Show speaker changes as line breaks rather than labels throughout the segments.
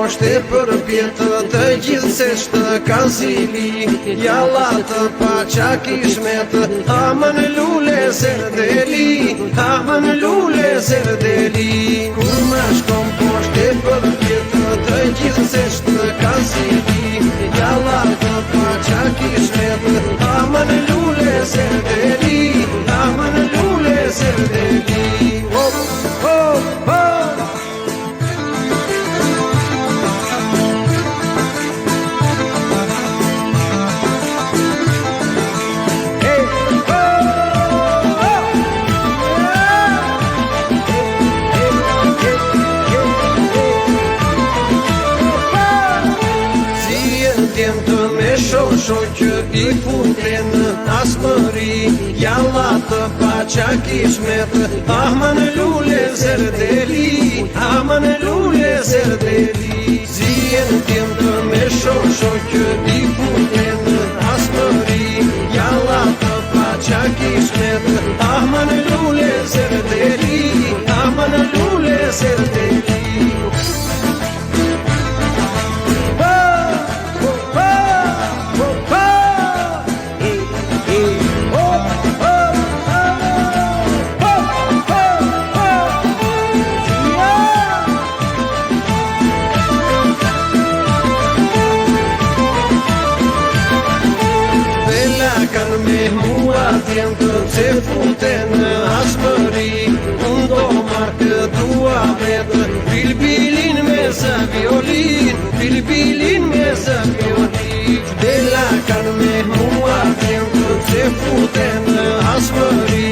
poshte për pjetë të gjithë se shtë kanë zili. Jalla të paqa kishmet, amën lule zerdeli, amën lule zerdeli. Kur më shkom poshte për pjetë të gjithë se shtë kanë zili. Jalla të paqa kishmet, amën lule zerdeli, amën lule zerdeli. Shoqë i futen asmëri, jalla të paqa kishmet, amën lule zerdeli, amën lule zerdeli. Zien tim të me shoqë i futen asmëri, jalla të paqa kishmet, amën lule zerdeli, amën lule zerdeli. Kanë me mua tjentë që futen asmëri, unë do markë dua vetë, bilbilin me zë violin, bilbilin me zë violin. Bella kanë me mua tjentë që futen asmëri,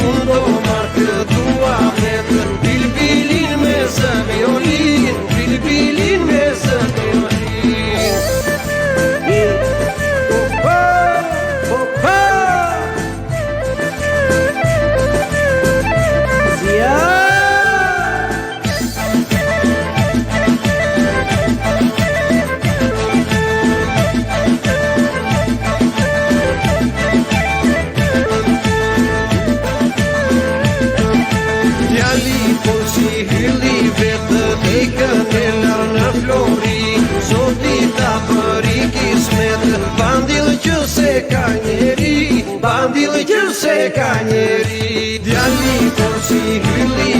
unë do markë dua vetë, bilbilin me zë violin, bilbilin me zë violin. Po si hyli vetë i kënela në flori, zoti ta përi kismet, bandil që se ka njeri, bandil që se ka njeri. Djali po si hyli